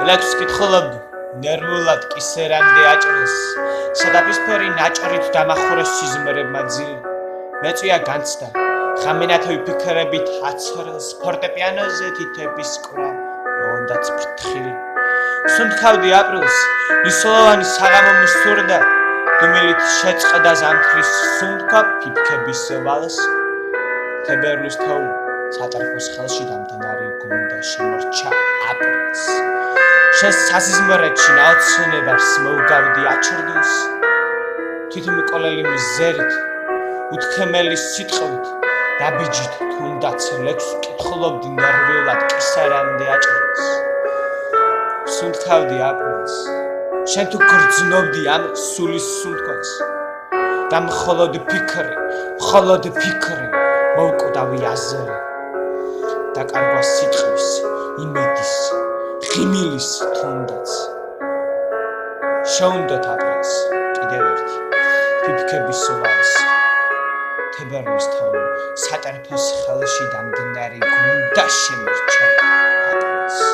ლექს კითხულობდი, ნერვულად კისერამდე აჭრილს, სადაფისფერი ნაჭრით დამახურეს სიზმრებმა ძილი. მეწვია განცდა, ხამენათო ვიფიქრებით აცრილს, ფორტეპიანოზე თითების კვრა, მონდაც ფრთხილი. სუნთქავდი აპრილს, ნისლოვანი საღამო მსურდა, დუმილით შეწყდა ზამთრის სუნთქვა ფიფქების ვალს. თებერვლის თოვლი სატრფოს ხელში დამთნარი გუნდა შემორჩა აპრილს. შენს სასიზმრეთში ნაოცნებებს მოვგავდი აჩრდილს. თვითმკვლელი მზერით, უთქმელი სიტყვით, დაბიჯით თუნდაც ლექს კითხულობდი ნერვულად კისერამდე აჭრილს. სუნთქავდი აპრილს, შენ თუ გრძნობდი ამ სულის სუნთქვას და მხოლოდ ფიქრი მოვკვდავი აზრი დაკარგვა სიტყვის, იმედის, ღიმილის თუნდაც. შეუნდოთ აპრილს კიდევ ერთი ფიფქების ვალს. თებერვლის თოვლი სატრფოს ხელში დამდნარი გუნდა შემორჩა აპრილს.